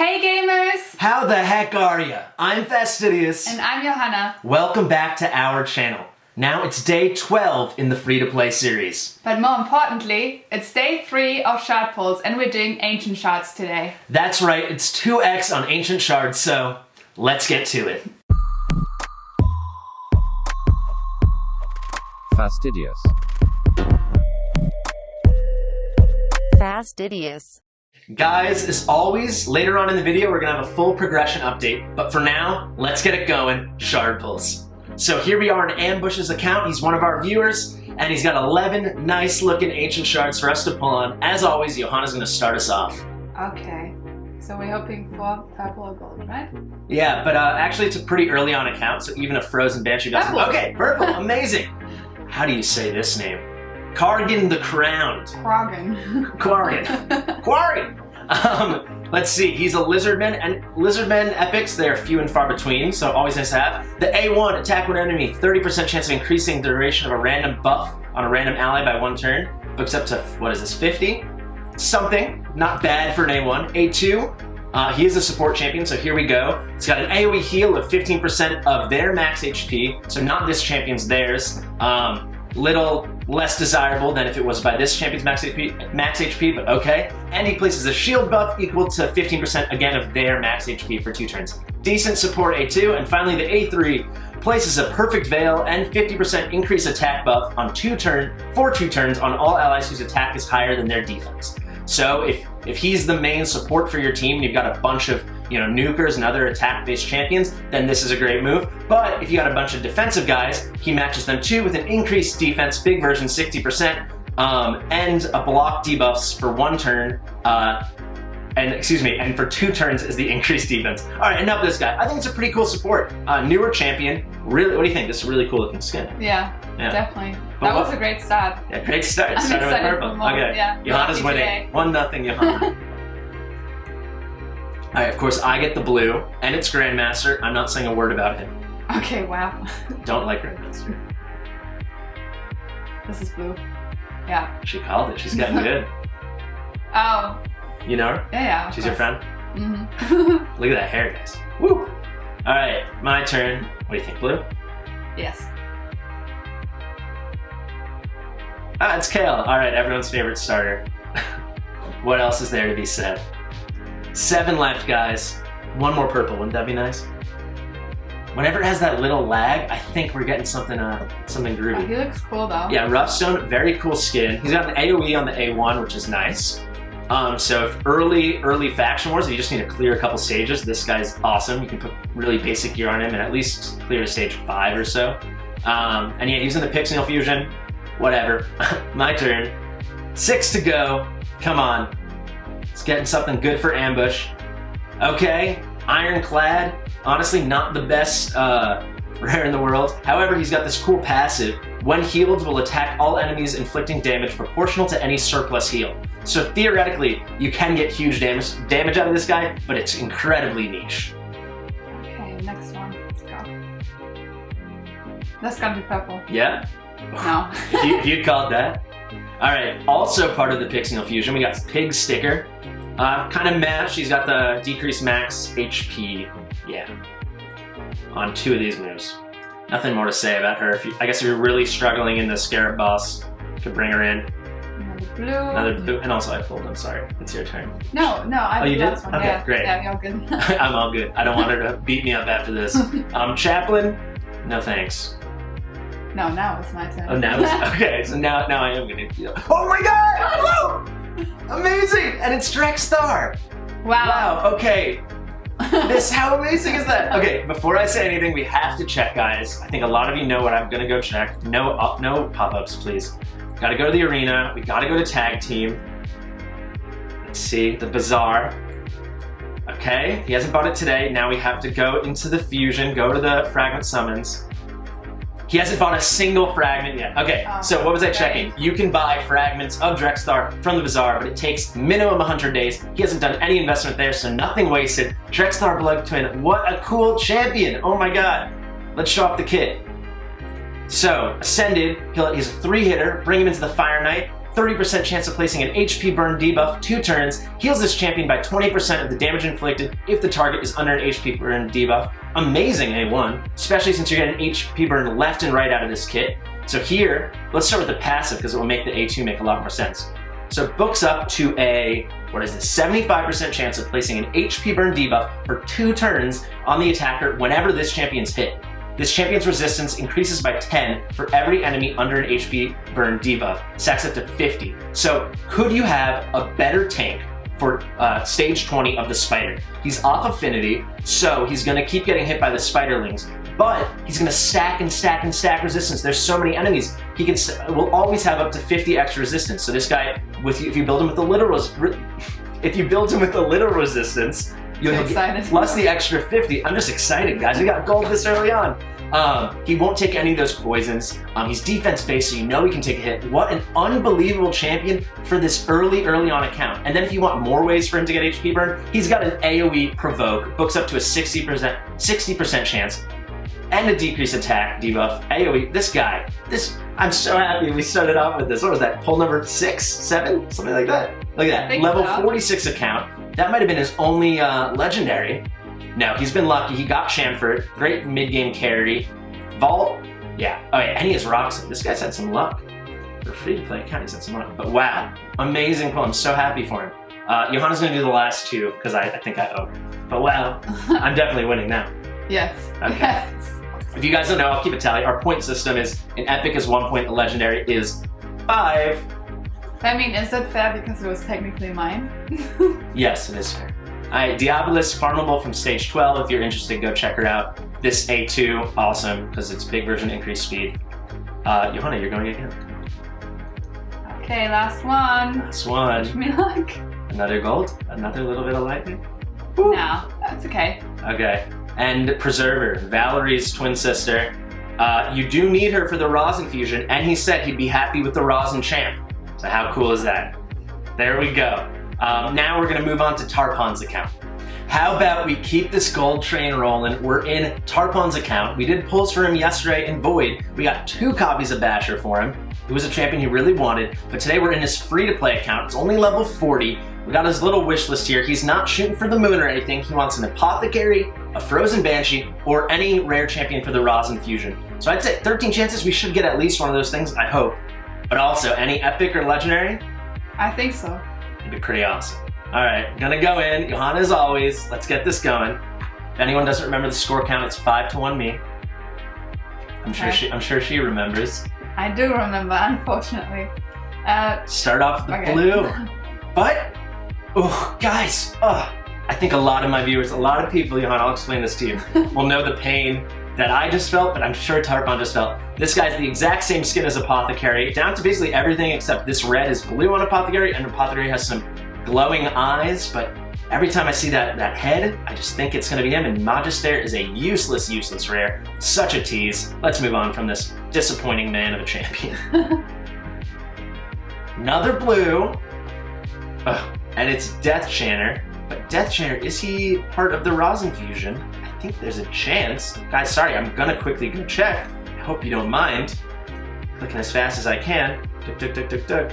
Hey gamers! How the heck are ya? I'm Fastidious. And I'm Johanna. Welcome back to our channel. Now it's day 12 in the free-to-play series. But more importantly, it's day 3 of shard pulls and we're doing ancient shards today. That's right, it's 2x on ancient shards, so let's get to it. Fastidious. Fastidious. Guys, as always, later on in the video we're gonna have a full progression update, but for now, let's get it going, shard pulls. So here we are in Ambush's account. He's one of our viewers, and he's got 11 nice looking ancient shards for us to pull on. As always, Johanna's gonna start us off. Okay, so we're hoping for purple or gold, right? Yeah, but actually it's a pretty early on account, so even a frozen banshee doesn't. Purple. Okay, purple, amazing. How do you say this name? Cardinal the Crowned. Quarry. Let's see, he's a lizardman, and lizardmen epics, they're few and far between, so always nice to have. The A1, attack one enemy, 30% chance of increasing the duration of a random buff on a random ally by 1 turn. Books up to, what is this, 50? Something, not bad for an A1. A2, he is a support champion, so here we go. It's got an AoE heal of 15% of their max HP, so not this champion's, theirs. Little less desirable than if it was by this champion's max HP, but okay. And he places a shield buff equal to 15% again of their max HP for 2 turns. Decent support A2, and finally the A3 places a perfect veil and 50% increase attack buff on 2 turns on all allies whose attack is higher than their defense. So if he's the main support for your team and you've got a bunch of nukers and other attack-based champions, then this is a great move. But if you got a bunch of defensive guys, he matches them too with an increased defense, big version 60%, and a block debuffs for 1 turn, and for 2 turns is the increased defense. All right, enough of this guy. I think it's a pretty cool support. Newer champion. Really, what do you think? This is a really cool looking skin. Yeah, definitely. But that was a great start. Yeah, great start. I'm Started with excited purple. for more. Okay, Yeah, Johanna's winning. 1-0 Johanna. All right, of course I get the blue, and it's Grandmaster. I'm not saying a word about him. Okay, wow. Don't like Grandmaster. This is blue. Yeah. She called it. She's getting good. Oh. You know her? Yeah. She's your friend? Mm-hmm. Look at that hair, guys. Woo! All right, my turn. What do you think, blue? Yes. Ah, it's Kale. All right, everyone's favorite starter. What else is there to be said? 7 left, guys. 1 more purple. Wouldn't that be nice? Whenever it has that little lag, I think we're getting something groovy. Oh, he looks cool though. Yeah, Roughstone, very cool skin. He's got an AoE on the A1, which is nice. So if early faction wars, you just need to clear a couple stages, this guy's awesome. You can put really basic gear on him and at least clear to stage 5 or so. And yeah, he's in the Pixel Fusion. Whatever. My turn. 6 to go. Come on. It's getting something good for ambush. Okay, Ironclad. Honestly, not the best rare in the world. However, he's got this cool passive. When healed, will attack all enemies, inflicting damage proportional to any surplus heal. So theoretically, you can get huge damage out of this guy, but it's incredibly niche. Okay, next one. Let's go. That's gotta be purple. Yeah? No. if you'd called that. All right, also part of the Pixel Fusion, we got Pig Sticker. Kind of meh, she's got the decreased max HP, yeah, on 2 of these moves. Nothing more to say about her. I guess if you're really struggling in the Scarab boss, you could bring her in. Another blue, and also I pulled, I'm sorry. It's your turn. No, I you did did? last one. Okay, Yeah, great. Yeah, you're good. I'm all good. I don't want her to beat me up after this. Chaplain, no thanks. No, now it's my turn. Oh, now it's, okay, so now I am gonna deal. Oh my god! Woo! Amazing! And it's Drexstar! Wow, okay. How amazing is that? Okay, before I say anything, we have to check, guys. I think a lot of you know what I'm gonna go check. No pop-ups, please. Gotta go to the arena. We gotta go to tag team. Let's see, the bazaar. Okay, he hasn't bought it today. Now we have to go into the fusion, go to the fragment summons. He hasn't bought a single fragment yet. Okay, so what was I checking? You can buy fragments of Drexstar from the bazaar, but it takes minimum 100 days. He hasn't done any investment there, so nothing wasted. Drexstar Blood Twin, what a cool champion. Oh my god. Let's show off the kit. So, Ascended, he's a 3-hitter, bring him into the Fire Knight. 30% chance of placing an HP burn debuff 2 turns, heals this champion by 20% of the damage inflicted if the target is under an HP burn debuff. Amazing A1, especially since you're getting HP burn left and right out of this kit. So here, let's start with the passive because it will make the A2 make a lot more sense. So it books up to a, 75% chance of placing an HP burn debuff for 2 turns on the attacker whenever this champion's hit. This champion's resistance increases by 10 for every enemy under an HP burn debuff, stacks up to 50. So could you have a better tank for stage 20 of the spider? He's off affinity, so he's gonna keep getting hit by the spiderlings, but he's gonna stack and stack and stack resistance. There's so many enemies. He will always have up to 50 extra resistance. So this guy, if you build him with the literal resistance, you'll get plus the extra 50. I'm just excited, guys. We got gold this early on. He won't take any of those poisons. He's defense-based, so you know he can take a hit. What an unbelievable champion for this early on account. And then if you want more ways for him to get HP burn, he's got an AoE provoke, books up to a 60% chance, and a decrease attack debuff. AoE, this guy, I'm so happy we started off with this. What was that, pull number 6, 7? Something like that. Look at that, level 46 account. That might have been his only legendary. No, he's been lucky. He got Chamford, great mid-game carry. Vault, yeah. Oh yeah, and he has Roxanne. This guy's had some luck. For a free-to-play account, he's had some luck. But wow, amazing pull. I'm so happy for him. Johanna's gonna do the last 2 because I think I owe her. But wow, I'm definitely winning now. Yes. Okay. Yes. If you guys don't know, I'll keep a tally. Our point system is an epic is 1 point, a legendary is 5. I mean, is that fair because it was technically mine? Yes, it is fair. Alright, Diabolus, farmable from stage 12. If you're interested, go check her out. This A2, awesome, because it's big version, increased speed. Johanna, you're going again. Okay, last one. Last one. Wish me luck. Another gold, another little bit of lightning. No, that's okay. Okay, and Preserver, Valerie's twin sister. You do need her for the Rosin fusion, and he said he'd be happy with the Rosin champ. So how cool is that? There we go. Now we're gonna move on to Tarpon's account. How about we keep this gold train rolling? We're in Tarpon's account. We did pulls for him yesterday in Void. We got 2 copies of Basher for him. He was a champion he really wanted, but today we're in his free-to-play account. It's only level 40. We got his little wish list here. He's not shooting for the moon or anything. He wants an Apothecary, a Frozen Banshee, or any rare champion for the Rosin fusion. So I'd say 13 chances we should get at least one of those things, I hope. But also, any epic or legendary? I think so. It'd be pretty awesome. All right, gonna go in. Johanna, as always, let's get this going. If anyone doesn't remember the score count, it's 5-1 me. I'm sure she remembers. I do remember, unfortunately. Start off with the blue. But, oh, guys, I think a lot of my viewers, a lot of people, Johanna, I'll explain this to you, will know the pain that I just felt, but I'm sure Tarpon just felt. This guy's the exact same skin as Apothecary, down to basically everything except this red is blue on Apothecary, and Apothecary has some glowing eyes, but every time I see that head, I just think it's gonna be him, and Magister is a useless rare. Such a tease. Let's move on from this disappointing man of a champion. Another blue, and it's Death Chanter, but Death Chanter, is he part of the Rosin fusion? I think there's a chance. Guys, sorry, I'm gonna quickly go check. I hope you don't mind. Clicking as fast as I can. Tuk.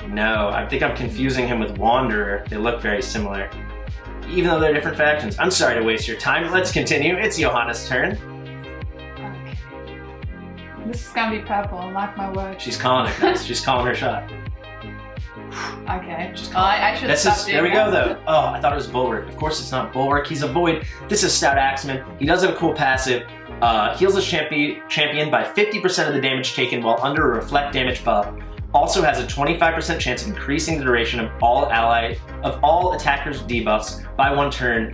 No, I think I'm confusing him with Wanderer. They look very similar, even though they're different factions. I'm sorry to waste your time. Let's continue. It's Johanna's turn. Okay. This is gonna be purple, mark my words. She's calling it, guys. She's calling her shot. Okay. I should stop doing There we go, that. though. Oh, I thought it was Bulwark. Of course it's not Bulwark. He's a Void. This is Stout Axeman. He does have a cool passive. Heals his champion by 50% of the damage taken while under a reflect damage buff. Also has a 25% chance of increasing the duration of all attackers' debuffs by 1 turn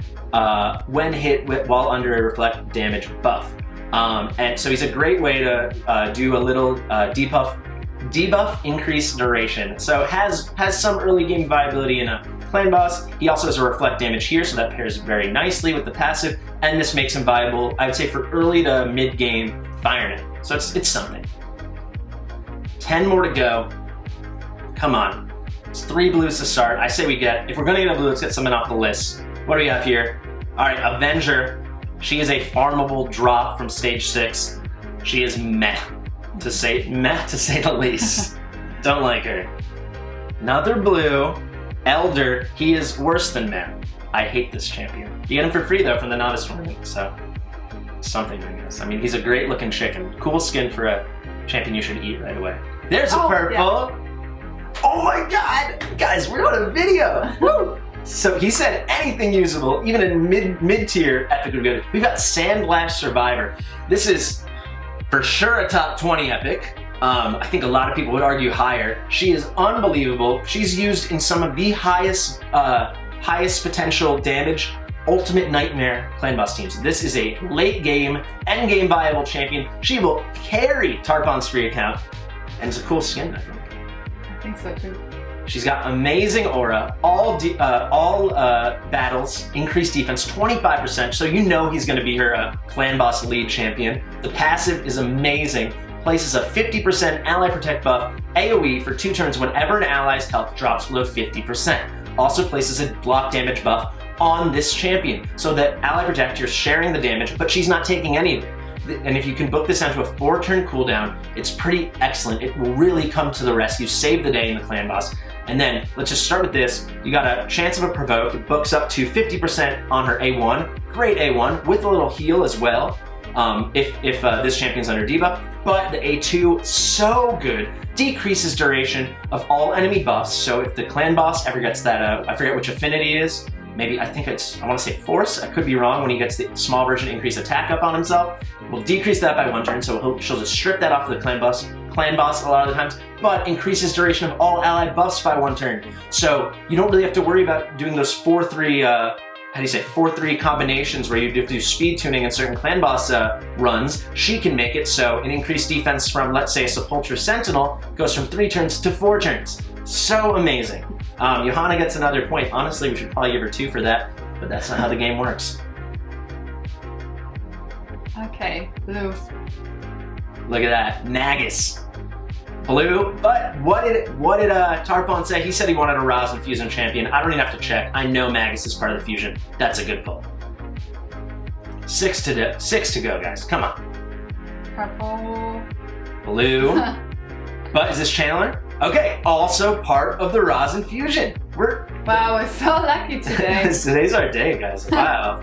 when hit while under a reflect damage buff. And so he's a great way to do a little debuff increase duration. So has some early game viability in a clan boss. He also has a reflect damage here, so that pairs very nicely with the passive, and this makes him viable, I would say, for early to mid game Firenet. So it's something. 10 more to go. Come on. It's 3 blues to start. I say we get, if we're gonna get a blue, let's get something off the list. What do we have here? All right, Avenger. She is a farmable drop from stage 6. She is meh to say the least. Don't like her. Another blue. Elder. He is worse than man. I hate this champion. You get him for free though from the novice tournament, so something I guess. I mean, he's a great looking chicken. Cool skin for a champion you should eat right away. There's a purple. Yeah. Oh my god! Guys, we're on a video! Woo! So he said anything usable, even in mid-tier epic would be good. We've got Sandlash Survivor. This is for sure a top 20 epic. I think a lot of people would argue higher. She is unbelievable. She's used in some of the highest potential damage Ultimate Nightmare clan boss teams. This is a late game, end game viable champion. She will carry Tarpon's free account, and it's a cool skin, I think. I think so too. She's got amazing aura, all battles, increased defense, 25%, so you know he's gonna be her clan boss lead champion. The passive is amazing. Places a 50% ally protect buff, AoE for 2 turns whenever an ally's health drops below 50%. Also places a block damage buff on this champion, so that ally protect, you're sharing the damage, but she's not taking any of it. And if you can book this down to a 4-turn cooldown, it's pretty excellent. It will really come to the rescue, save the day in the clan boss. And then, let's just start with this. You got a chance of a provoke. It books up to 50% on her A1. Great A1, with a little heal as well, if this champion's under debuff. But the A2, so good. Decreases duration of all enemy buffs. So if the clan boss ever gets that, I forget which affinity it is, maybe, I want to say force, I could be wrong, when he gets the small version increase attack up on himself, we'll decrease that by 1 turn, so she'll just strip that off of the clan boss a lot of the times, but increases duration of all allied buffs by 1 turn. So you don't really have to worry about doing those 4-3, 4-3 combinations where you have to do speed tuning in certain clan boss runs. She can make it so an increased defense from, let's say, a Sepulchre Sentinel goes from 3 turns to 4 turns. So amazing. Johanna gets another point. Honestly, we should probably give her 2 for that, but that's not how the game works. Okay, blue. Look at that, Nagus. Blue, but what did Tarpon say? He said he wanted a Rosin Fusion champion. I don't even have to check. I know Magus is part of the fusion. That's a good pull. 6 to go, guys. Come on. Purple. Blue. But is this Channeler? Okay, also part of the Rosin Fusion. Wow, we're so lucky today. Today's our day, guys. Wow.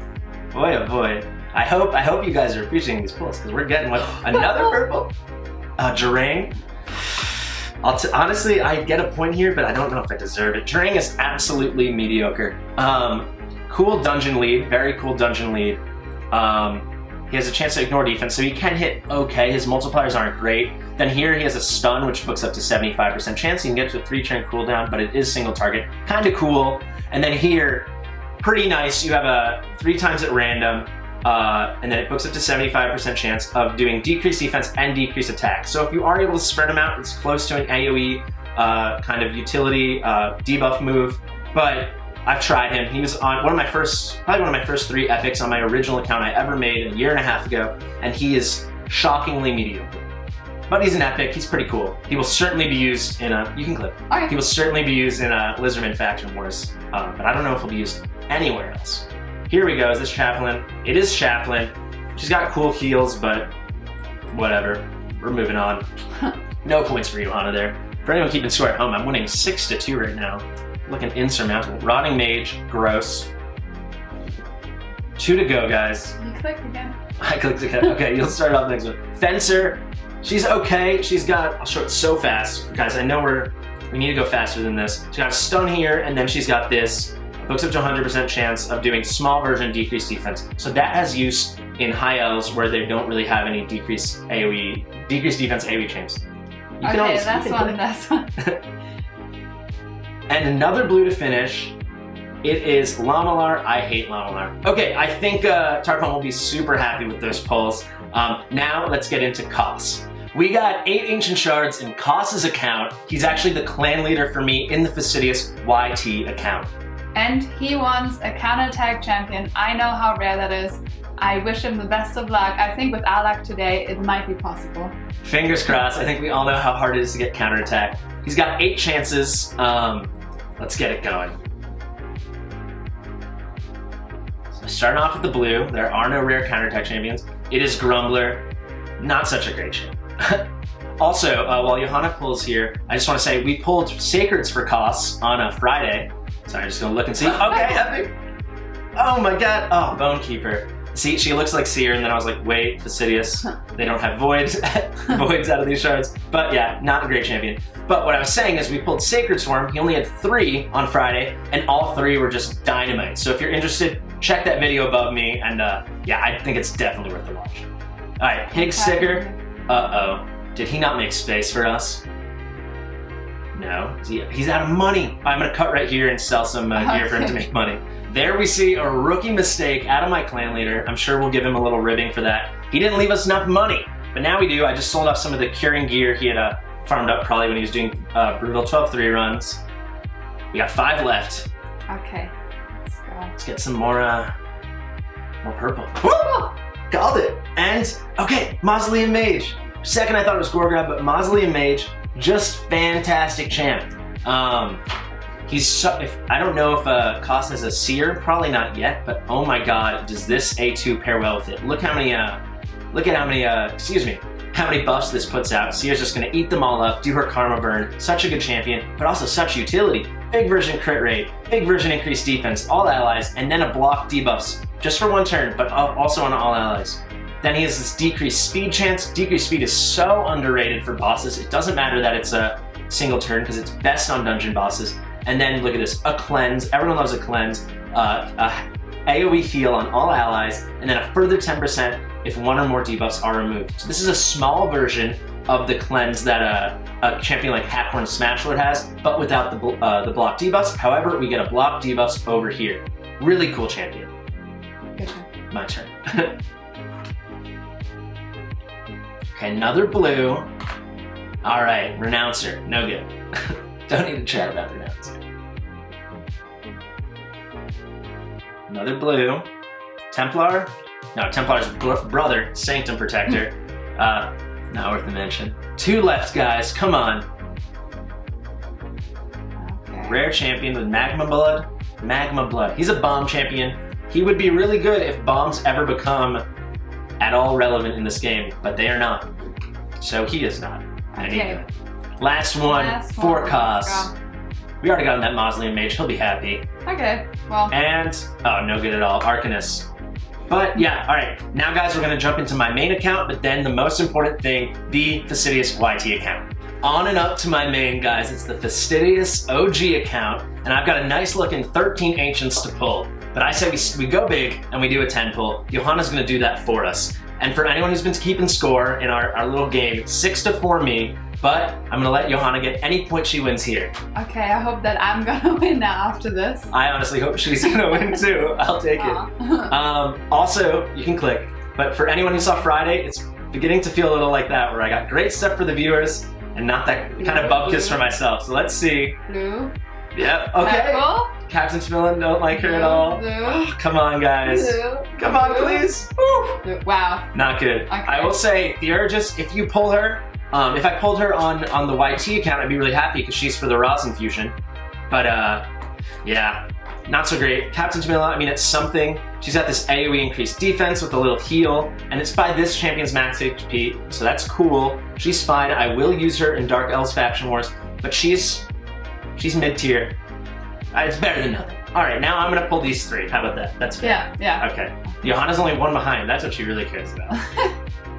Boy, oh boy. I hope you guys are appreciating these pulls, because we're getting another purple. Jarang. Honestly, I get a point here, but I don't know if I deserve it. Jarang is absolutely mediocre. Cool dungeon lead, very cool dungeon lead. He has a chance to ignore defense, so he can hit okay. His multipliers aren't great. Then here he has a stun, which books up to 75% chance. He can get to a 3-turn cooldown, but it is single target. Kind of cool. And then here, pretty nice. You have a 3 times at random, and then it books up to 75% chance of doing decreased defense and decreased attack. So if you are able to spread them out, it's close to an AoE kind of utility debuff move. But I've tried him. He was on probably one of my first 3 epics on my original account I ever made a 1.5 years ago, and he is shockingly mediocre. But he's an epic. He's pretty cool. He will certainly be used in a. You can clip. Okay. He will certainly be used in a Lizardman faction wars, but I don't know if he'll be used anywhere else. Here we go. Is this Chaplain? It is Chaplain. She's got cool heals, but whatever. We're moving on. No points for Johanna there. For anyone keeping score at home, I'm winning 6-2 right now. Looking insurmountable. Rotting Mage, gross. 2 to go, guys. You clicked again. I clicked again. Okay, you'll start off next one. Fencer, she's okay. She's got, I'll show it so fast. Guys, I know we need to go faster than this. She's got a stun here, and then she's got this. Books up to 100% chance of doing small version decreased defense. So that has use in high elves where they don't really have any decreased defense AoE chains. You can always, that's one. And another blue to finish. It is Lamalar. I hate Lamalar. Okay, I think Tarpon will be super happy with those pulls. Now let's get into Koss. We got 8 Ancient Shards in Koss's account. He's actually the clan leader for me in the Fastidious YT account. And he wants a counterattack champion. I know how rare that is. I wish him the best of luck. I think with Alak today, it might be possible. Fingers crossed. I think we all know how hard it is to get counterattack. He's got 8 chances. Let's get it going. So starting off with the blue, there are no rare counterattack champions. It is Grumbler. Not such a great champ. Also, while Johanna pulls here, I just want to say we pulled Sacreds for costs on a Friday. So I'm just gonna look and see. Okay, epic. Oh my god. Oh, Bone Keeper. See, she looks like Seer, and then I was like, wait, Fastidious. They don't have voids out of these shards. But yeah, not a great champion. But what I was saying is we pulled Sacred Swarm. He only had 3 on Friday, and all 3 were just dynamite. So if you're interested, check that video above me, and yeah, I think it's definitely worth the watch. All right, Pig Sticker. Uh-oh. Did he not make space for us? No. He's out of money. I'm gonna cut right here and sell some gear for him to make money. There we see a rookie mistake out of my clan leader. I'm sure we'll give him a little ribbing for that. He didn't leave us enough money, but now we do. I just sold off some of the curing gear he had farmed up probably when he was doing Brutal 12-3 runs. We got 5 left. Okay, let's go. Let's get some more purple. Woo! Called it. And, okay, Mausoleum Mage. For a second I thought it was Gorgrab, but Mausoleum Mage, just fantastic champ. I don't know if Koss has a Seer, probably not yet, but oh my god, does this A2 pair well with it? Look how many buffs this puts out. Seer's just gonna eat them all up, do her Karma Burn, such a good champion, but also such utility. Big version crit rate, big version increased defense, all allies, and then a block debuffs, just for 1 turn, but also on all allies. Then he has this decreased speed chance. Decreased speed is so underrated for bosses. It doesn't matter that it's a single turn because it's best on dungeon bosses. And then look at this, a cleanse. Everyone loves a cleanse. AoE heal on all allies, and then a further 10% if 1 or more debuffs are removed. So this is a small version of the cleanse that a champion like Hathorn Smashlord has, but without the block debuffs. However, we get a block debuffs over here. Really cool champion. Good turn. My turn. Okay, another blue. All right, Renouncer, no good. Don't need to chat about Renouncer. Another blue. Templar. No, Templar's brother, Sanctum Protector. Not worth the mention. 2 left, guys, come on. Okay. Rare champion with Magma Blood. Magma Blood, he's a bomb champion. He would be really good if bombs ever become at all relevant in this game, but they are not. So he is not. Okay. Last one, for Koss. We already got him that Mausoleum Mage, he'll be happy. Okay, well. And, oh, no good at all, Arcanist. But yeah, all right, now guys, we're gonna jump into my main account, but then the most important thing, the Fastidious YT account. On and up to my main, guys, it's the Fastidious OG account, and I've got a nice looking 13 Ancients to pull. But I say we go big and we do a 10 pull. Johanna's gonna do that for us. And for anyone who's been keeping score in our little game, 6-4 me, but I'm gonna let Johanna get any point she wins here. Okay, I hope that I'm gonna win now after this. I honestly hope she's gonna win too. I'll take it. Also, you can click, but for anyone who saw Friday, it's beginning to feel a little like that, where I got great stuff for the viewers and not that kind of bupkis for myself. So let's see. Blue. Yep, okay. Purple. Captain Smillen, don't like her at all. Blue. Oh, come on, guys. Blue. Come on, please. Blue. Wow. Not good. Okay. I will say, Theurgis, if you pull her, if I pulled her on the YT account, I'd be really happy because she's for the Rosin Fusion. But yeah, not so great. Captain Tamila, I mean, it's something. She's got this AoE increased defense with a little heal, and it's by this champion's max HP, so that's cool. She's fine. I will use her in Dark Elves Faction Wars, but she's mid-tier. It's better than nothing. All right, now I'm gonna pull these 3. How about that? That's fair. Yeah. Okay. Johanna's only 1 behind. That's what she really cares about.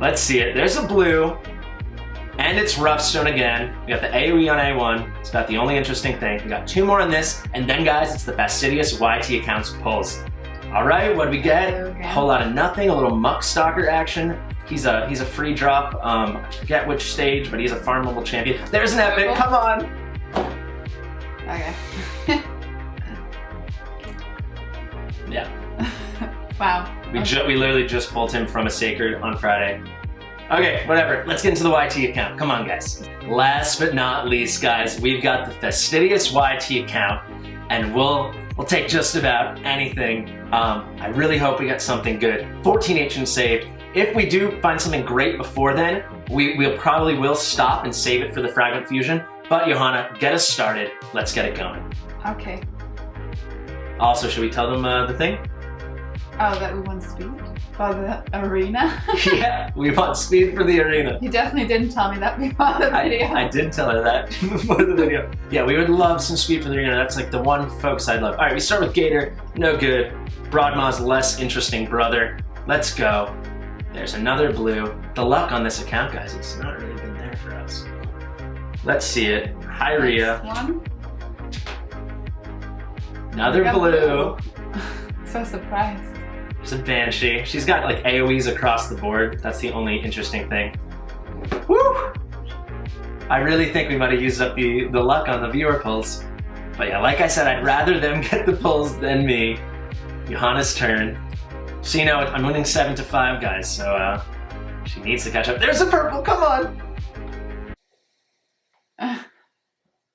Let's see it. There's a blue, and it's Roughstone again. We got the AoE on A1. It's about the only interesting thing. We got 2 more on this, and then guys, it's the Fastidious YT accounts pulls. All right, what do we get? Okay. A whole lot of nothing. A little Muck Stalker action. He's a free drop. I forget which stage, but he's a farmable champion. There's an epic. Come on. Okay. Yeah. Wow. We literally just pulled him from a Sacred on Friday. Okay, whatever. Let's get into the YT account. Come on, guys. Last but not least, guys, we've got the Fastidious YT account, and we'll take just about anything. I really hope we get something good. 14 Ancients saved. If we do find something great before then, we'll probably stop and save it for the Fragment Fusion. But Johanna, get us started. Let's get it going. Okay. Also, should we tell them the thing? Oh, that we want speed for the arena? Yeah, we want speed for the arena. You definitely didn't tell me that before the video. I did tell her that before the video. Yeah, we would love some speed for the arena. That's like the one focus I'd love. All right, we start with Gator. No good. Broadmaw's less interesting brother. Let's go. There's another blue. The luck on this account, guys, it's not really been there for us. Let's see it. Hi, Rhea. One. Another blue. So surprised. There's a Banshee. She's got like AoEs across the board. That's the only interesting thing. Woo! I really think we might have used up the luck on the viewer pulls. But yeah, like I said, I'd rather them get the pulls than me. Johanna's turn. So you know, I'm winning 7-5, guys, so she needs to catch up. There's a purple, come on!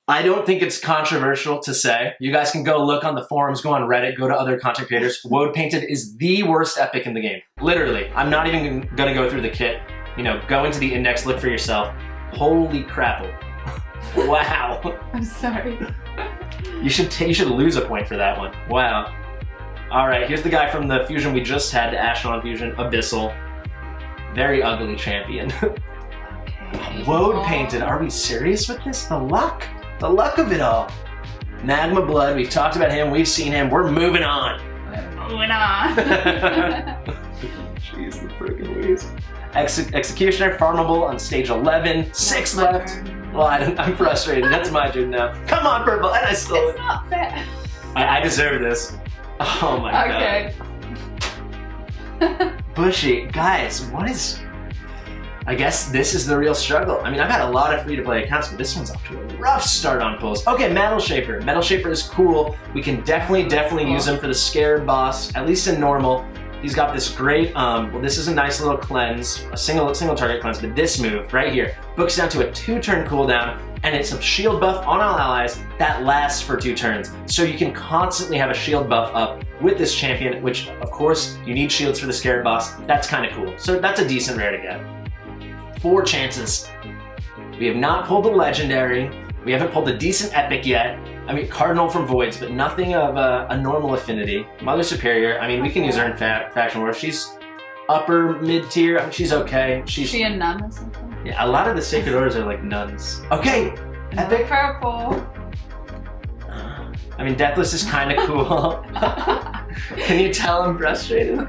I don't think it's controversial to say. You guys can go look on the forums, go on Reddit, go to other content creators. Woad Painted is the worst epic in the game. Literally. I'm not even gonna go through the kit. You know, go into the index, look for yourself. Holy crap. Wow. I'm sorry. You should lose a point for that one. Wow. All right, here's the guy from the fusion we just had, the Ashlon fusion, Abyssal. Very ugly champion. Okay. Woad Painted, are we serious with this? The luck of it all. Magma Blood, we've talked about him, we've seen him, we're moving on. Moving on. Jeez, the freaking Louise. Executioner, farmable on stage 11, 6 left. Well, I'm frustrated, that's my turn now. Come on, purple, and I stole it. It's not fair. I deserve this. Oh my god. Okay. Bushy, guys, what is... I guess this is the real struggle. I mean, I've had a lot of free-to-play accounts, but this one's off to a rough start on pulls. Okay, Metal Shaper. Metal Shaper is cool. We can definitely use him for the Scarab boss, at least in normal. He's got this great, well, this is a nice little cleanse, a single target cleanse, but this move right here books down to a 2-turn cooldown, and it's a shield buff on all allies that lasts for 2 turns. So you can constantly have a shield buff up with this champion, which of course you need shields for the Scarab boss. That's kind of cool. So that's a decent rare to get. 4 chances. We have not pulled the legendary. We haven't pulled a decent epic yet. I mean, Cardinal from Voids, but nothing of a normal affinity. Mother Superior, I mean, we can use her in Faction War. She's upper mid-tier. I mean, she's okay. She's she a nun or something? Yeah, a lot of the Sacred Orders are like nuns. Okay, epic. Purple. I mean, Deathless is kind of cool. Can you tell I'm frustrated?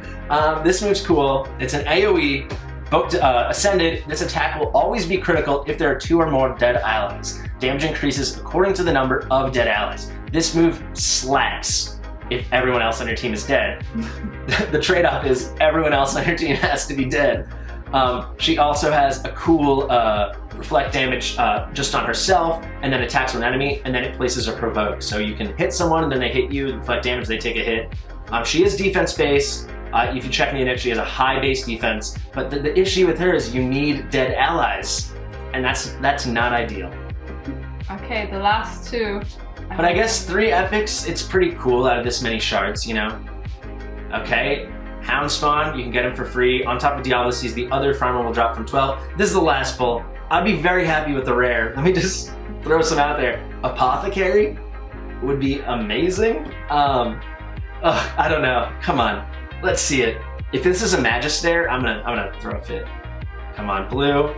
This move's cool. It's an AoE. Booked, Ascended, this attack will always be critical if there are 2 or more dead allies. Damage increases according to the number of dead allies. This move slaps if everyone else on your team is dead. The trade-off is everyone else on your team has to be dead. She also has a cool reflect damage just on herself, and then attacks an enemy, and then it places a provoke. So you can hit someone, and then they hit you, reflect damage, they take a hit. She is defense-based. If you check me in it, she has a high base defense, but the issue with her is you need dead allies, and that's not ideal. Okay, the last 2. But I guess 3 epics, it's pretty cool out of this many shards, you know? Okay, Hound Spawn, you can get him for free. On top of Diablo, he's the other farmer will drop from 12. This is the last pull. I'd be very happy with the rare. Let me just throw some out there. Apothecary would be amazing. I don't know, come on. Let's see it. If this is a Magister, I'm gonna throw a fit. Come on, blue.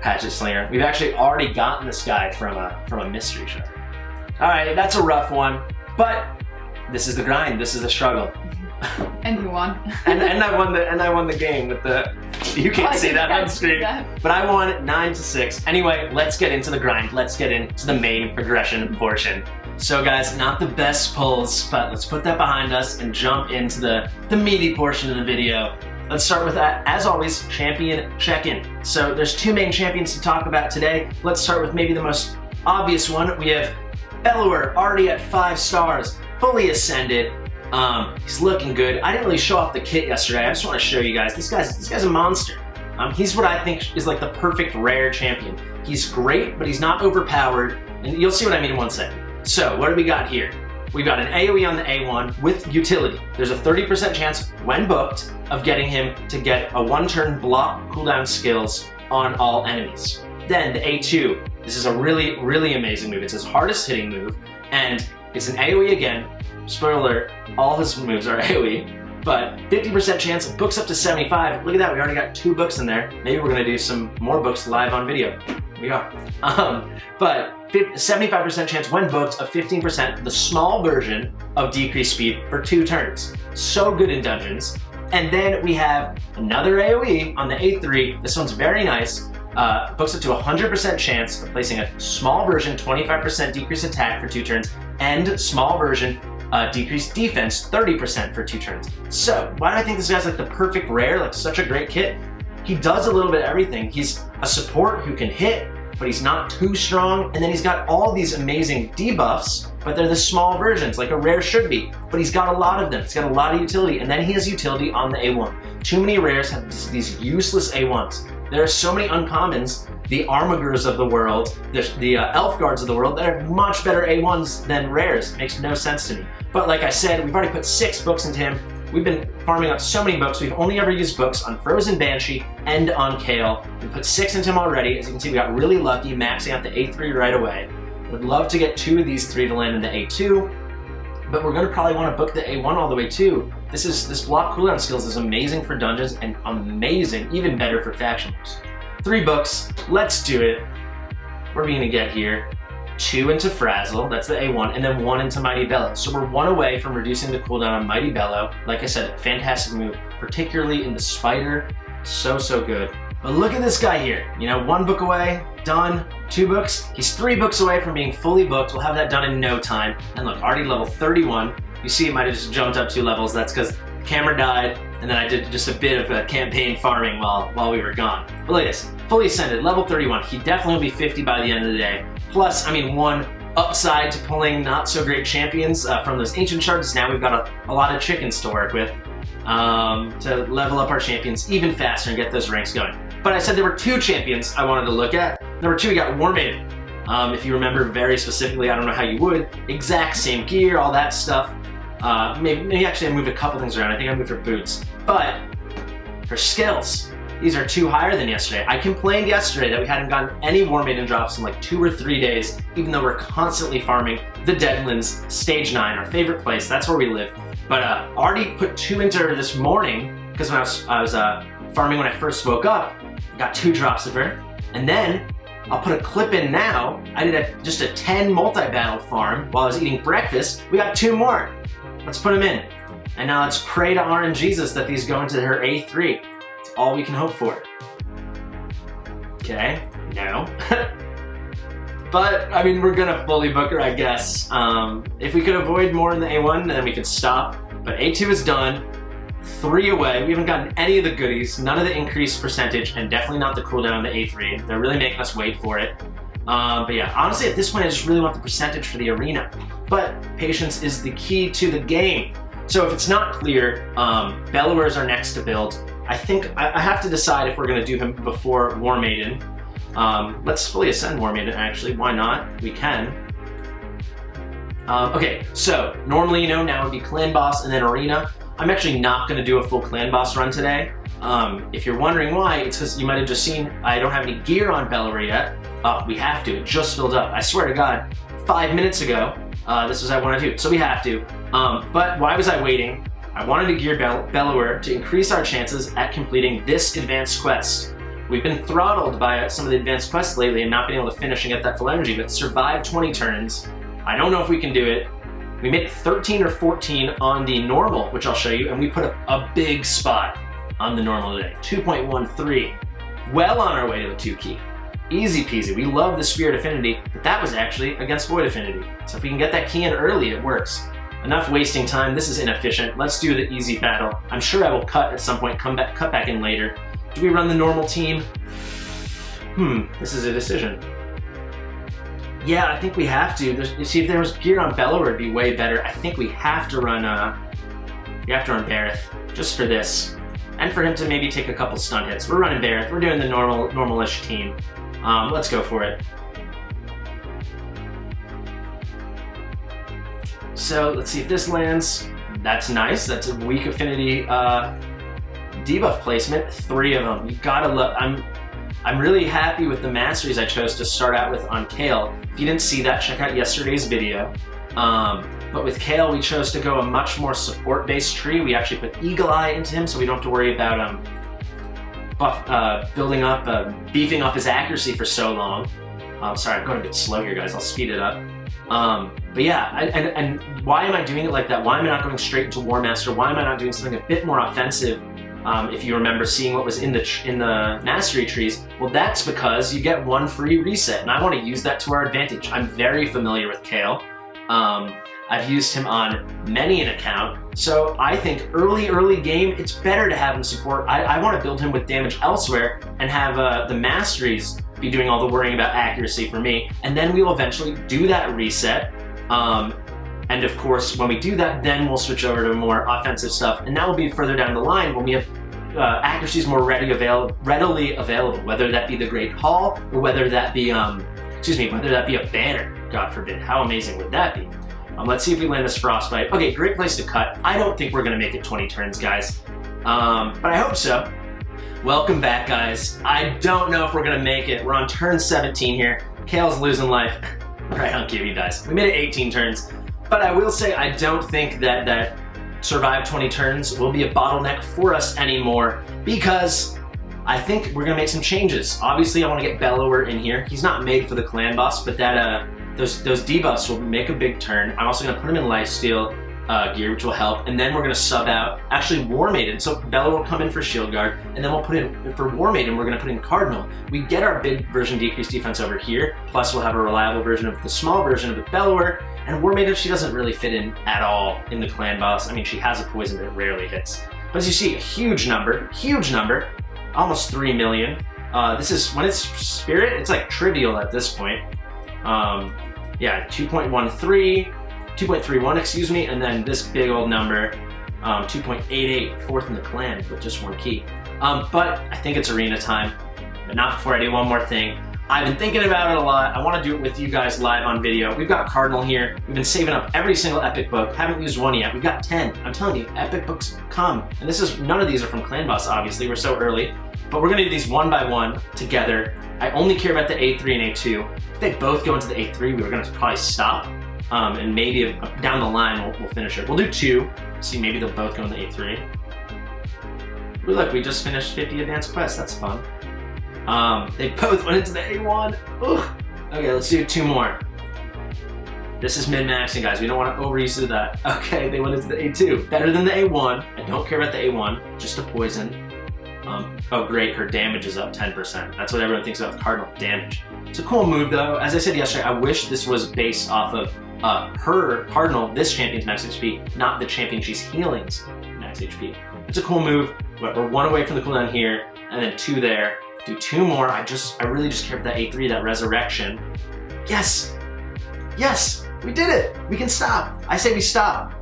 Hatchet Slinger. We've actually already gotten this guy from a mystery shard. All right, that's a rough one, but this is the grind. This is the struggle. And you won. and I won the game with the. You can't see that on screen, but I won 9-6. Anyway, let's get into the grind. Let's get into the main progression portion. So guys, not the best pulls, but let's put that behind us and jump into the meaty portion of the video. Let's start with that, as always, champion check-in. So there's 2 main champions to talk about today. Let's start with maybe the most obvious one. We have Bellower, already at 5 stars, fully ascended. He's looking good. I didn't really show off the kit yesterday. I just want to show you guys. This guy's a monster. He's what I think is like the perfect rare champion. He's great, but he's not overpowered, and you'll see what I mean in 1 second. So what do we got here? We've got an AoE on the A1 with utility. There's a 30% chance, when booked, of getting him to get a 1-turn block cooldown skills on all enemies. Then the A2, this is a really, really amazing move. It's his hardest hitting move, and It's an AoE again. Spoiler alert, all his moves are AoE, but 50% chance, books up to 75. Look at that, we already got 2 books in there. Maybe we're gonna do some more books live on video. We are. But 75% chance when booked of 15%, the small version of decreased speed for 2 turns. So good in dungeons. And then we have another AoE on the A3. This one's very nice. Books up to 100% chance of placing a small version, 25% decreased attack for 2 turns, and small version, decreased defense, 30% for 2 turns. So why do I think this guy's like the perfect rare, like such a great kit? He does a little bit of everything. He's a support who can hit, but he's not too strong. And then he's got all these amazing debuffs, but they're the small versions, like a rare should be. But he's got a lot of them. He's got a lot of utility. And then he has utility on the A1. Too many rares have these useless A1s. There are so many uncommons, the Armigers of the world, the Elf Guards of the world, that have much better A1s than rares. It makes no sense to me. But like I said, we've already put 6 books into him. We've been farming up so many books. We've only ever used books on Frozen Banshee and on Kale. We put 6 into him already. As you can see, we got really lucky, maxing out the A3 right away. Would love to get 2 of these 3 to land in the A2, but we're gonna probably wanna book the A1 all the way too. This block cooldown skills is amazing for dungeons and amazing, even better for faction moves. 3 books, let's do it. What are we gonna get here? 2 into Frazzle, that's the A1, and then 1 into Mighty Bellow. So we're 1 away from reducing the cooldown on Mighty Bellow. Like I said, fantastic move, particularly in the Spider. So good. But look at this guy here. You know, 1 book away, done. 2 books, he's 3 books away from being fully booked. We'll have that done in no time. And look, already level 31. You see it might have just jumped up 2 levels. That's because the camera died, and then I did just a bit of campaign farming while we were gone. But look at this, fully ascended, level 31. He definitely will be 50 by the end of the day. Plus, I mean, 1 upside to pulling not so great champions from those ancient shards. Now we've got a lot of chickens to work with to level up our champions even faster and get those ranks going. But I said there were 2 champions I wanted to look at. Number 2, we got War Maiden. If you remember very specifically, I don't know how you would, exact same gear, all that stuff. Maybe actually I moved a couple things around. I think I moved her boots. But her skills, these are 2 higher than yesterday. I complained yesterday that we hadn't gotten any War Maiden drops in like 2 or 3 days, even though we're constantly farming the Deadlands Stage 9, our favorite place. That's where we live. But already put 2 into her this morning, because when I was farming when I first woke up, got 2 drops of her. And then I'll put a clip in now. I did just a 10 multi-battle farm while I was eating breakfast. We got 2 more. Let's put them in. And now let's pray to RNGesus that these go into her A3. It's all we can hope for. Okay, no. But, I mean, we're gonna fully book her, I guess. If we could avoid more in the A1, then we could stop. But A2 is done. 3 away. We haven't gotten any of the goodies, none of the increased percentage, and definitely not the cooldown on the A3. They're really making us wait for it. But yeah, honestly, at this point, I just really want the percentage for the arena. But patience is the key to the game. So if it's not clear, Bellower is our next to build. I think I have to decide if we're gonna do him before War Maiden. Let's fully ascend War Maiden, actually. Why not? We can. Okay, so normally, you know, now would be Clan Boss and then Arena. I'm actually not gonna do a full Clan Boss run today. If you're wondering why, it's because you might have just seen I don't have any gear on Bellower yet. We have to, it just filled up. I swear to God, 5 minutes ago, this was what I wanted to do, so we have to. But why was I waiting? I wanted to gear Bellower to increase our chances at completing this advanced quest. We've been throttled by some of the advanced quests lately and not been able to finish and get that full energy, but survive 20 turns. I don't know if we can do it. We made 13 or 14 on the normal, which I'll show you, and we put a big spot on the normal today, 2.13. Well on our way to the 2 key. Easy peasy. We love the Spirit Affinity, but that was actually against Void Affinity. So if we can get that key in early, it works. Enough wasting time. This is inefficient. Let's do the easy battle. I'm sure I will cut at some point, cut back in later. Do we run the normal team? This is a decision. Yeah, I think we have to. You see, if there was gear on Bellower, it'd be way better. I think we have to run Bareth, just for this. And for him to maybe take a couple stun hits. We're running Bareth. We're doing the normal-ish team. Let's go for it. So let's see if this lands. That's nice. That's a weak affinity debuff placement. 3 of them. You gotta love. I'm really happy with the masteries I chose to start out with on Kale. If you didn't see that, check out yesterday's video. But with Kale, we chose to go a much more support-based tree. We actually put Eagle Eye into him, so we don't have to worry about beefing up his accuracy for so long. Sorry, I'm going a bit slow here, guys. I'll speed it up. But yeah, and why am I doing it like that? Why am I not going straight into War Master? Why am I not doing something a bit more offensive? If you remember seeing what was in the mastery trees, well, that's because you get one free reset, and I want to use that to our advantage. I'm very familiar with Kale. I've used him on many an account, so I think early game, it's better to have him support. I want to build him with damage elsewhere and have the masteries be doing all the worrying about accuracy for me, and then we will eventually do that reset. And of course, when we do that, then we'll switch over to more offensive stuff, and that will be further down the line when we have accuracies more readily available, whether that be the Great Hall or whether that be whether that be a banner. God forbid. How amazing would that be? Let's see if we land this Frostbite. Okay, great place to cut. I don't think we're gonna make it 20 turns, guys, but I hope so. Welcome back, guys. I don't know if we're gonna make it. We're on turn 17 here. Kale's losing life. Right on cue, he dies. We made it 18 turns. But I will say I don't think that survive 20 turns will be a bottleneck for us anymore, because I think we're gonna make some changes. Obviously, I want to get Bellower in here. He's not made for the clan boss, but that those debuffs will make a big turn. I'm also gonna put him in lifesteal gear, which will help, and then we're gonna sub out actually War Maiden. So Bellower will come in for Shield Guard, and then we'll put in for War Maiden. We're gonna put in Cardinal. We get our big version decreased defense over here. Plus, we'll have a reliable version of the small version of the Bellower. And War Maiden, she doesn't really fit in at all in the clan boss. I mean, she has a poison, but it rarely hits. But as you see, a huge number, almost 3 million. This is, when it's Spirit, it's like trivial at this point. Yeah, 2.31, excuse me, and then this big old number, 2.88, fourth in the clan with just one key. But I think it's arena time. But not before I do one more thing. I've been thinking about it a lot. I want to do it with you guys live on video. We've got Cardinal here. We've been saving up every single epic book. Haven't used one yet. We've got 10. I'm telling you, epic books come. And none of these are from Clan Boss, obviously. We're so early. But we're gonna do these one by one together. I only care about the A3 and A2. If they both go into the A3, we were gonna probably stop. And maybe down the line, we'll finish it. We'll do 2. See, maybe they'll both go in the A3. Ooh, look, we just finished 50 advanced quests. That's fun. They both went into the A1. Ugh. Okay, let's do 2 more. This is min-maxing, guys. We don't want to overuse that. Okay, they went into the A2. Better than the A1. I don't care about the A1, just a poison. Oh great, her damage is up 10%. That's what everyone thinks about Cardinal damage. It's a cool move though. As I said yesterday, I wish this was based off of her, Cardinal, this champion's max HP, not the champion she's healing's max HP. It's a cool move. We're 1 away from the cooldown here, and then 2 there. Do 2 more. I really just care about that A3, that resurrection. Yes! Yes! We did it! We can stop. I say we stop.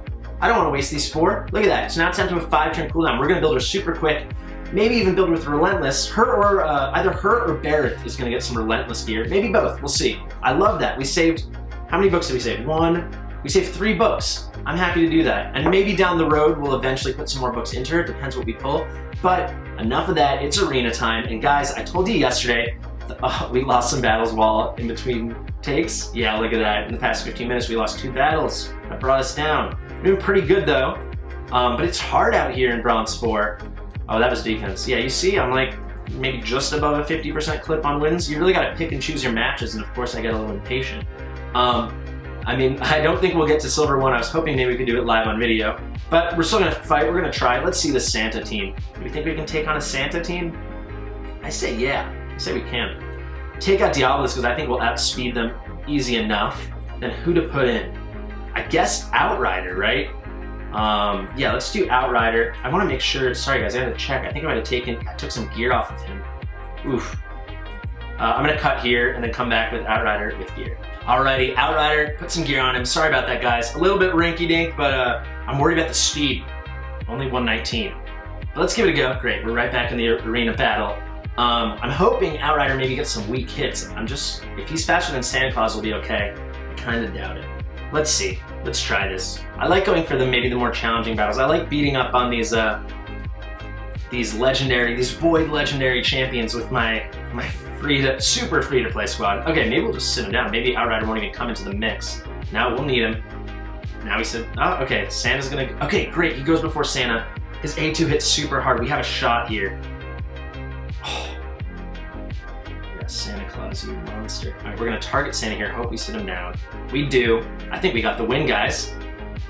I don't want to waste these 4. Look at that. So now it's down to a 5-turn cooldown. We're going to build her super quick. Maybe even build with Relentless. Either her or Barrett is going to get some Relentless gear. Maybe both. We'll see. I love that. We saved... How many books did we save? 1. We saved 3 books. I'm happy to do that. And maybe down the road, we'll eventually put some more books into her. It depends what we pull. But enough of that. It's arena time. And guys, I told you yesterday, we lost some battles while in between takes. Yeah, look at that. In the past 15 minutes, we lost 2 battles. That brought us down. We're doing pretty good, though. But it's hard out here in Bronze 4. Oh, that was defense. Yeah, you see, I'm like maybe just above a 50% clip on wins. You really got to pick and choose your matches, and of course, I get a little impatient. I mean, I don't think we'll get to Silver 1. I was hoping maybe we could do it live on video, but we're still gonna fight. We're gonna try. Let's see the Santa team. Do we think we can take on a Santa team? I say yeah. I say we can. Take out Diablos because I think we'll outspeed them easy enough. Then who to put in? I guess Outrider, right? Yeah, let's do Outrider. I want to make sure. Sorry guys, I had to check. I think I might have took some gear off of him. Oof. I'm gonna cut here and then come back with Outrider with gear. Alrighty, Outrider, put some gear on him. Sorry about that, guys. A little bit rinky-dink, but I'm worried about the speed. Only 119. But let's give it a go. Great, we're right back in the arena battle. I'm hoping Outrider maybe gets some weak hits. If he's faster than Santa Claus, will be okay. I kind of doubt it. Let's see. Let's try this. I like going for maybe the more challenging battles. I like beating up on these void legendary champions with my super free to play squad. Okay, maybe we'll just sit him down. Maybe Outrider won't even come into the mix. Now we'll need him. Now he said, oh, okay, Santa's gonna, okay, great, he goes before Santa. His A2 hits super hard. We have a shot here. Oh. Yeah, Santa Claus, you monster. All right, we're gonna target Santa here, hope we sit him down. We do. I think we got the win, guys.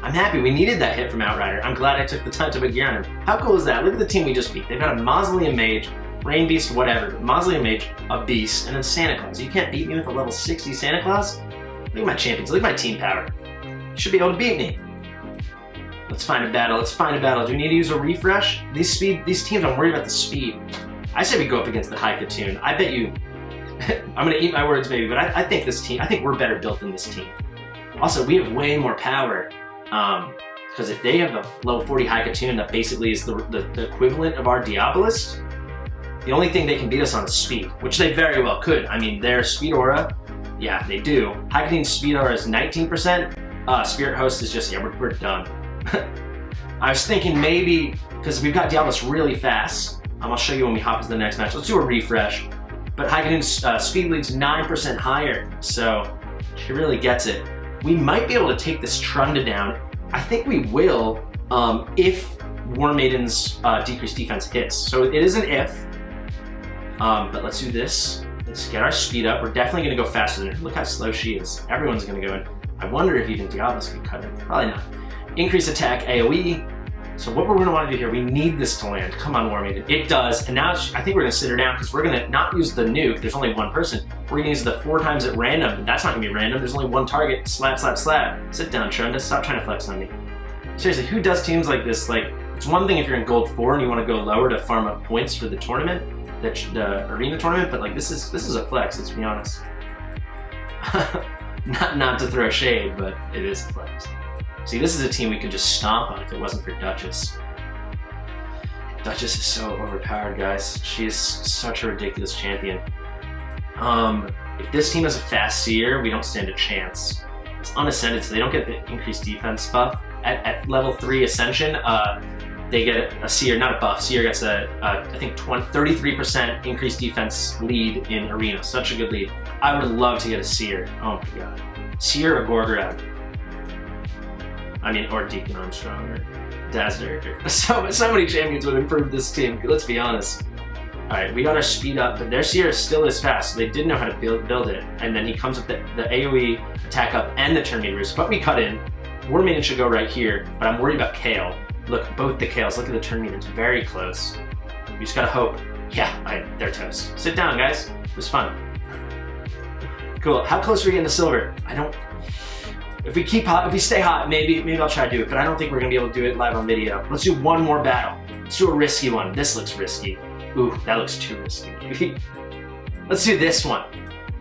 I'm happy, we needed that hit from Outrider. I'm glad I took the time to put gear on him. How cool is that? Look at the team we just beat. They've got a Mausoleum Mage, Rain Beast, whatever. Mausoleum Mage, a Beast, and then Santa Claus. You can't beat me with a level 60 Santa Claus? Look at my champions, look at my team power. You should be able to beat me. Let's find a battle, let's find a battle. Do we need to use a refresh? These teams, I'm worried about the speed. I say we go up against the Haikatoon. I bet you, I'm gonna eat my words maybe, but I think this team, I think we're better built than this team. Also, we have way more power. Because if they have a level 40 Haikatoon that basically is the equivalent of our Diabolist, the only thing they can beat us on is speed, which they very well could. I mean, their speed aura, yeah, they do. Haikatoon's speed aura is 19%. Spirit Host is just, yeah, we're done. I was thinking maybe, because we've got Diabolist really fast, I'll show you when we hop into the next match. Let's do a refresh. But Haikatoon's speed lead's 9% higher, so she really gets it. We might be able to take this Trunda down. I think we will if War Maiden's decreased defense hits. So it is an if, but let's do this. Let's get our speed up. We're definitely gonna go faster than her. Look how slow she is. Everyone's gonna go in. I wonder if even Diablos can cut it. Probably not. Increase attack AoE. So what we're gonna wanna do here, we need this to land. Come on, War Maiden. It does, and now I think we're gonna sit her down because we're gonna not use the nuke. There's only one person. We're gonna use the 4 times at random, but that's not gonna be random. There's only one target. Slap, slap, slap. Sit down, Trunda. Stop trying to flex on me. Seriously, who does teams like this? Like, it's one thing if you're in gold 4 and you wanna go lower to farm up points for the tournament, the arena tournament, but like this is a flex, let's be honest. not to throw shade, but it is a flex. See, this is a team we could just stomp on if it wasn't for Duchess. Duchess is so overpowered, guys. She is such a ridiculous champion. If this team has a fast seer, we don't stand a chance. It's unascended, so they don't get the increased defense buff. At level 3 Ascension, they get a seer, not a buff. Seer gets I think 33% increased defense lead in arena. Such a good lead. I would love to get a seer. Oh my god. Seer or Gorgorad. I mean, or Deacon Armstrong or Dazzler. So many champions would improve this team, let's be honest. Alright, we got our speed up, but their seer still is fast, so they did know how to build it. And then he comes with the AoE attack up and the turn meters, but we cut in. War Maiden should go right here, but I'm worried about Kale. Look, both the Kales, look at the turn meters, very close. You just gotta hope. Yeah, they're toast. Sit down, guys. It was fun. Cool, how close are we getting to silver? I don't, if we stay hot, maybe I'll try to do it, but I don't think we're gonna be able to do it live on video. Let's do one more battle. Let's do a risky one. This looks risky. Ooh, that looks too risky. Let's do this one.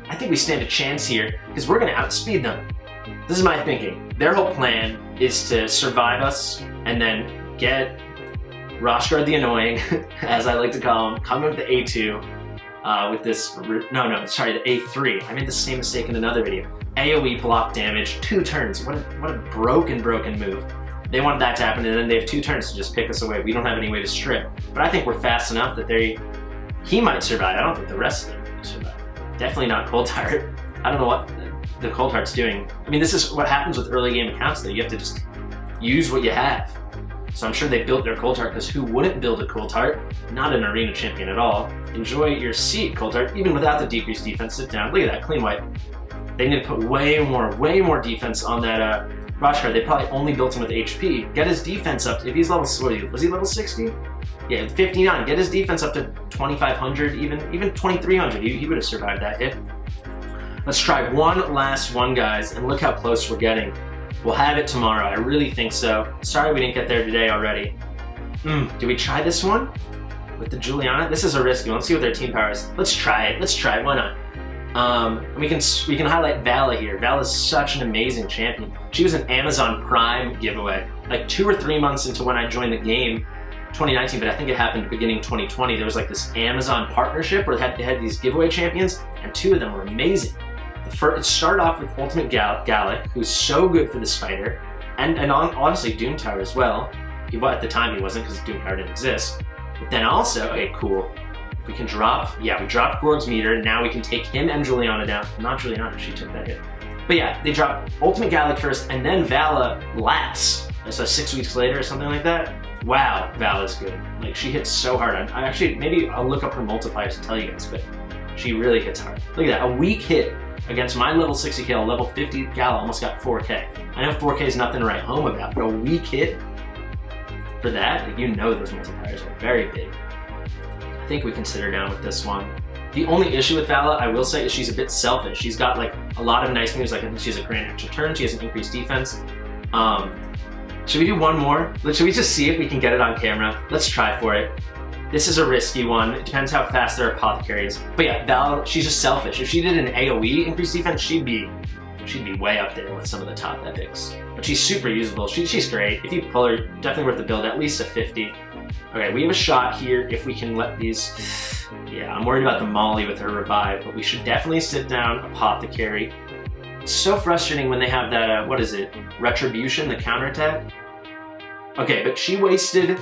I think we stand a chance here, because we're gonna outspeed them. This is my thinking. Their whole plan is to survive us, and then get Roshguard the Annoying, as I like to call him, come with the A2, with this, the A3. I made the same mistake in another video. AoE block damage, 2 turns. What a broken move. They wanted that to happen, and then they have 2 turns to just pick us away. We don't have any way to strip. But I think we're fast enough that he might survive. I don't think the rest of them survive. Definitely not Cold Heart. I don't know what the Cold Heart's doing. I mean, this is what happens with early game accounts, though. You have to just use what you have. So I'm sure they built their Cold Heart, because who wouldn't build a Cold Heart? Not an arena champion at all. Enjoy your seat, Cold Heart, even without the decreased defense. Sit down. Look at that, clean wipe. They need to put way more defense on that Roshguard. They probably only built him with HP. Get his defense up. If he's level, was he level 60? Yeah, 59. Get his defense up to 2,500, even 2,300. He would have survived that hit. Let's try one last one, guys, and look how close we're getting. We'll have it tomorrow. I really think so. Sorry we didn't get there today already. Do we try this one? With the Juliana? This is a risky one. Let's see what their team power is. Let's try it. Let's try it. Why not? We can highlight Vala here. Vala's such an amazing champion. She was an Amazon Prime giveaway. Like 2 or 3 months into when I joined the game, 2019, but I think it happened beginning 2020. There was like this Amazon partnership where they had these giveaway champions, and 2 of them were amazing. It started off with Ultimate Gallic, who's so good for the Spider, and honestly Doom Tower as well. At the time he wasn't, because Doom Tower didn't exist. But then also, okay, cool. We can drop, we dropped Gorg's meter, and now we can take him and Juliana down. Not Juliana, she took that hit. But yeah, they dropped Ultimate Gallic first and then Vala last. So 6 weeks later or something like that. Wow, Vala's good. Like, she hits so hard. I actually, maybe I'll look up her multipliers and tell you guys, but she really hits hard. Look at that, a weak hit against my level 60 Gala, level 50 Gala almost got 4K. I know 4K is nothing to write home about, but a weak hit for that, like, you know those multipliers are very big. I think we can sit her down with this one. The only issue with Vala, I will say, is she's a bit selfish. She's got like a lot of nice moves, like I think she has a grand extra turn, she has an increased defense. Should we do one more? Should we just see if we can get it on camera? Let's try for it. This is a risky one. It depends how fast their apothecary is. But yeah, Val, she's just selfish. If she did an AoE increased defense, she'd be way up there with some of the top epics. But she's super usable. She's great. If you pull her, definitely worth the build, at least a 50. Okay, we have a shot here if we can let these... Yeah, I'm worried about the Molly with her revive, but we should definitely sit down apothecary. It's so frustrating when they have that, what is it? Retribution, the counterattack? Okay, but she wasted...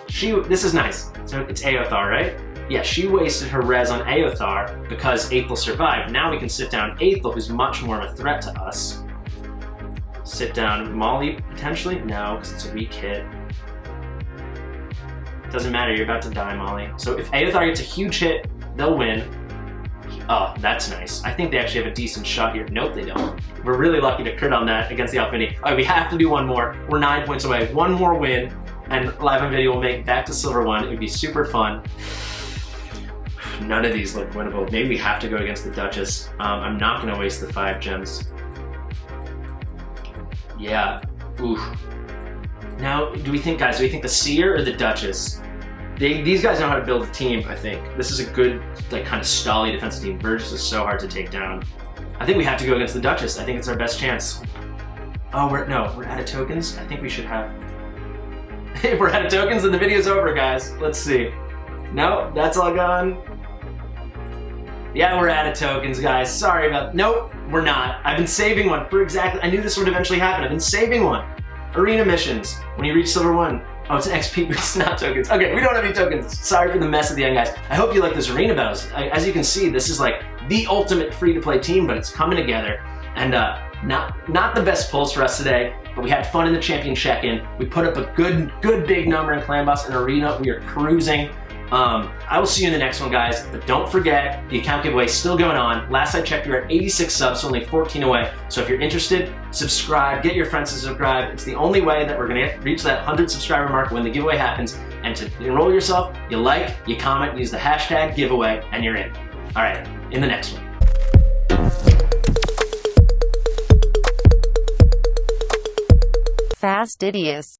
This is nice. So it's Aothar, right? Yeah, she wasted her res on Aothar because Aethel survived. Now we can sit down Aethel, who's much more of a threat to us. Sit down Molly, potentially? No, because it's a weak hit. Doesn't matter, you're about to die, Molly. So if Aothar gets a huge hit, they'll win. Oh, that's nice. I think they actually have a decent shot here. Nope, they don't. We're really lucky to crit on that against the Alpini. All right, we have to do one more. We're 9 points away. One more win, and live on video will make it back to Silver 1. It would be super fun. None of these look winnable. Maybe we have to go against the Duchess. I'm not gonna waste the 5 gems. Yeah, oof. Now, do we think the Seer or the Duchess? These guys know how to build a team, I think. This is a good, like, kind of stally defensive team. Burgess is so hard to take down. I think we have to go against the Duchess. I think it's our best chance. Oh, we're out of tokens? I think we should have... If we're out of tokens, then the video's over, guys. Let's see. No, that's all gone. Yeah, we're out of tokens, guys. Sorry about... Nope, we're not. I've been saving one for exactly... I knew this would eventually happen. I've been saving one. Arena missions. When you reach Silver 1. Oh, it's an XP boost, not tokens. Okay, we don't have any tokens. Sorry for the mess at the end, guys. I hope you like this arena battles. As you can see, this is like the ultimate free-to-play team, but it's coming together. And not the best pulls for us today, but we had fun in the champion check-in. We put up a good big number in Clan Boss and Arena. We are cruising. I will see you in the next one, guys, but don't forget, the account giveaway is still going on. Last I checked, we were at 86 subs, so only 14 away. So if you're interested, subscribe, get your friends to subscribe. It's the only way that we're gonna reach that 100 subscriber mark when the giveaway happens. And to enroll yourself, you like, you comment, use the hashtag giveaway, and you're in. All right, in the next one. Fastidious.